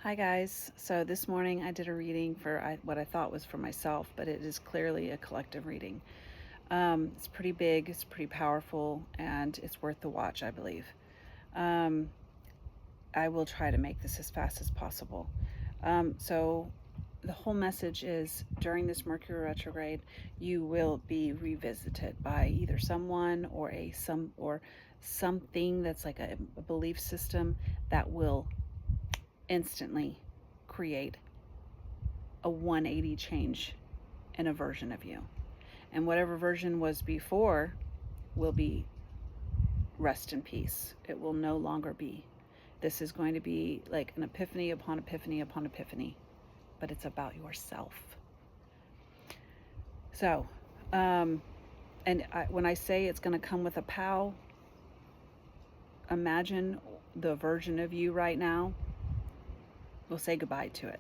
Hi guys. So this morning I did a reading for what I thought was for myself, but it is clearly a collective reading. It's pretty big, it's pretty powerful, and it's worth the watch, I believe. Um, I will try to make this as fast as possible. So the whole message is during this Mercury retrograde, you will be revisited by either someone or something that's like a belief system that will instantly create a 180 change in a version of you. And whatever version was before will be rest in peace. It will no longer be. This is going to be like an epiphany upon epiphany upon epiphany, but it's about yourself. So, when I say it's going to come with a pow, imagine the version of you right now. We'll say goodbye to it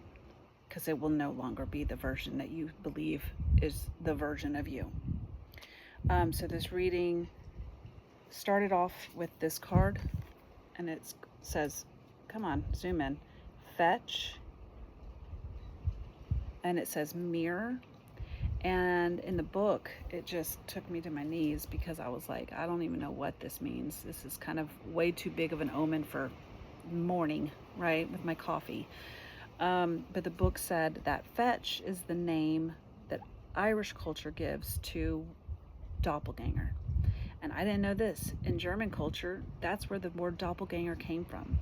because it will no longer be the version that you believe is the version of you. So this reading started off with this card, and it says, come on, zoom in, fetch, and it says mirror. And in the book, it just took me to my knees because I was like, I don't even know what this means. This is kind of way too big of an omen for morning, right, with my coffee. But the book said that fetch is the name that Irish culture gives to doppelganger. And I didn't know this. In German culture, that's where the word doppelganger came from.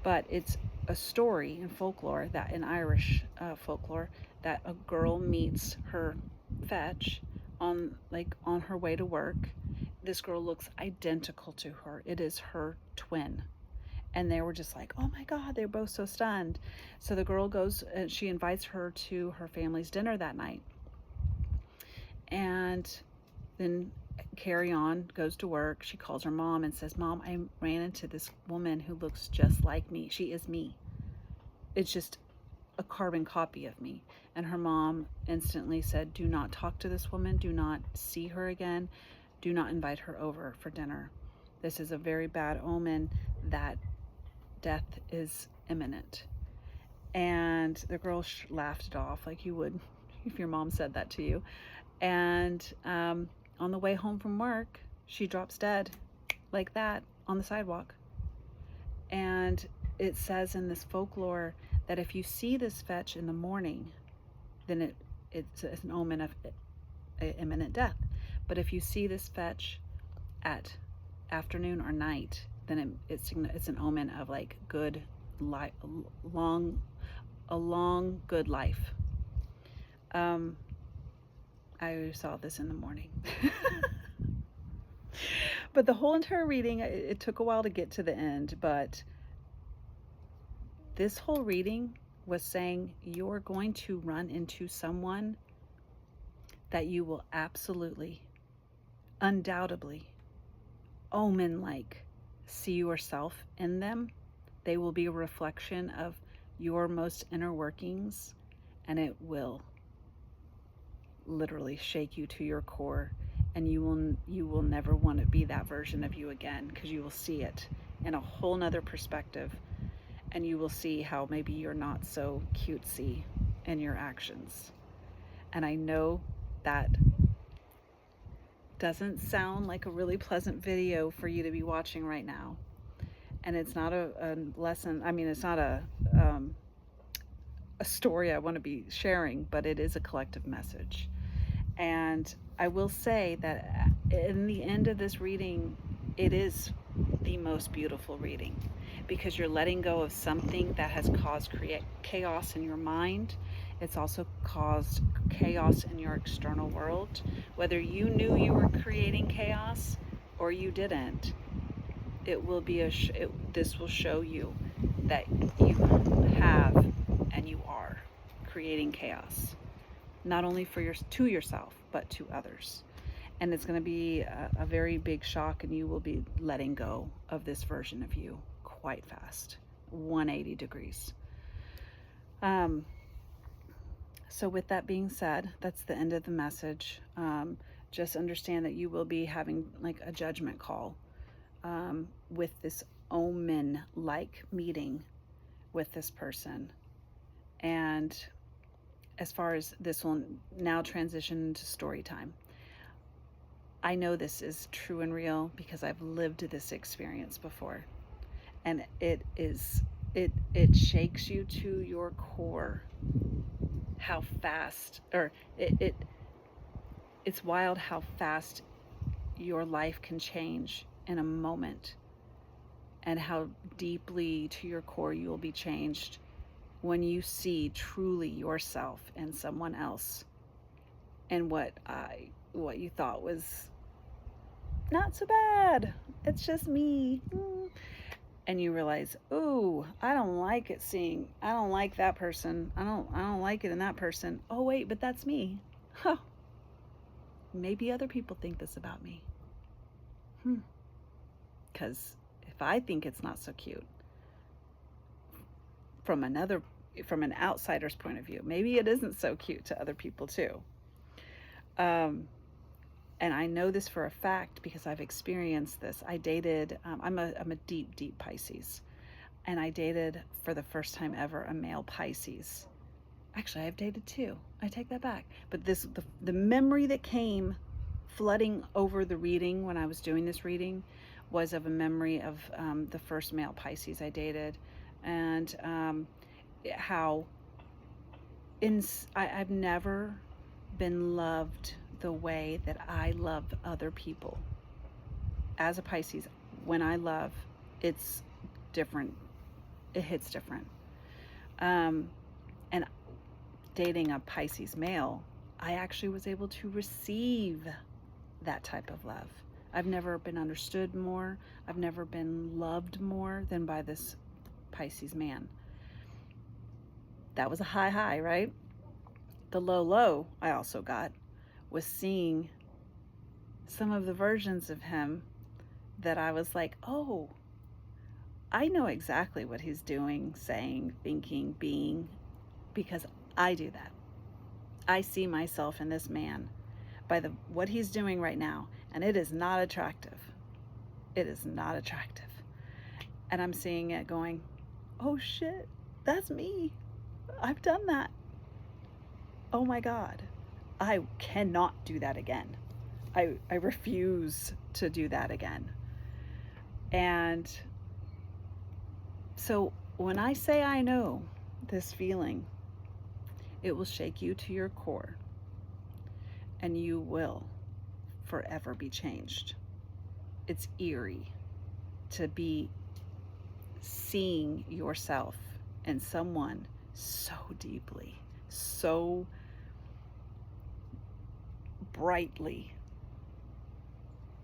But it's a story in folklore, that in Irish folklore, that a girl meets her fetch on her way to work. This girl looks identical to her. It is her twin. And they were just like, oh my God, they're both so stunned. So the girl goes and she invites her to her family's dinner that night. And then Carrie on goes to work. She calls her mom and says, Mom, I ran into this woman who looks just like me. She is me. It's just a carbon copy of me. And her mom instantly said, do not talk to this woman. Do not see her again. Do not invite her over for dinner. This is a very bad omen that death is imminent. And the girl laughed it off like you would if your mom said that to you. And on the way home from work, she drops dead like that on the sidewalk. And it says in this folklore that if you see this fetch in the morning, then it's an omen of imminent death. But if you see this fetch at afternoon or night, then it's an omen of like good life, a long good life. I saw this in the morning. But the whole entire reading, it took a while to get to the end, but this whole reading was saying you're going to run into someone that you will absolutely, undoubtedly, omen-like see yourself in them. They will be a reflection of your most inner workings, and it will literally shake you to your core, and you will never want to be that version of you again, because you will see it in a whole nother perspective, and you will see how maybe you're not so cutesy in your actions. And I know that doesn't sound like a really pleasant video for you to be watching right now, and it's not a lesson. I mean, it's not a story I want to be sharing, but it is a collective message. And I will say that in the end of this reading, it is the most beautiful reading, because you're letting go of something that has caused chaos in your mind. It's also caused chaos in your external world. Whether you knew you were creating chaos or you didn't, it will be this will show you that you have and you are creating chaos, not only to yourself, but to others. And it's going to be a very big shock, and you will be letting go of this version of you quite fast, 180 degrees. So with that being said, that's the end of the message. Just understand that you will be having like a judgment call with this omen-like meeting with this person. And as far as this will now transition into story time, I know this is true and real because I've lived this experience before. And it shakes you to your core how fast, or it's wild how fast your life can change in a moment, and how deeply to your core you will be changed when you see truly yourself in someone else, and what you thought was not so bad, it's just me. And you realize, oh, I don't like it seeing, I don't like that person, I don't like it in that person. Oh wait, but that's me. Huh. Maybe other people think this about me. Because if I think it's not so cute from an outsider's point of view, maybe it isn't so cute to other people too. And I know this for a fact because I've experienced this. I dated, I'm a deep Pisces, and I dated for the first time ever a male Pisces. Actually, I've dated two. I take that back. But the memory that came flooding over the reading when I was doing this reading was of a memory of the first male Pisces I dated, and how I've never been loved the way that I love other people. As a Pisces, when I love, it's different. It hits different. And dating a Pisces male, I actually was able to receive that type of love. I've never been understood more. I've never been loved more than by this Pisces man. That was a high, right? The low I also got was seeing some of the versions of him that I was like, oh, I know exactly what he's doing, saying, thinking, being, because I do that. I see myself in this man by what he's doing right now, and it is not attractive. It is not attractive. And I'm seeing it going, oh shit, that's me. I've done that. Oh my God. I cannot do that again. I refuse to do that again. And so when I say I know this feeling, it will shake you to your core, and you will forever be changed. It's eerie to be seeing yourself in someone so deeply, so brightly.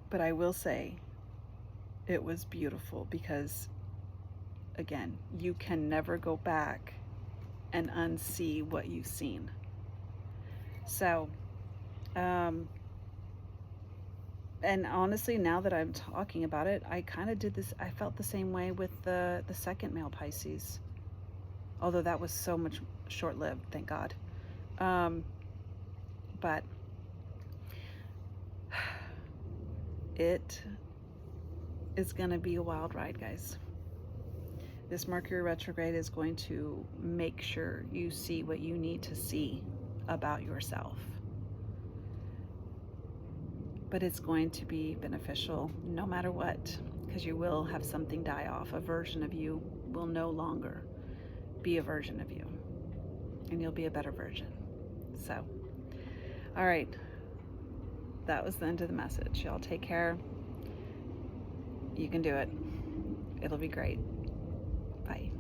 But I will say it was beautiful because, again, you can never go back and unsee what you've seen. So, and honestly, now that I'm talking about it, I kind of did this. I felt the same way with the second male Pisces, although that was so much short-lived, thank God. But it is going to be a wild ride, guys. This Mercury retrograde is going to make sure you see what you need to see about yourself. But it's going to be beneficial no matter what, because you will have something die off. A version of you will no longer be a version of you, and you'll be a better version. So, all right, that was the end of the message. Y'all take care. You can do it. It'll be great. Bye.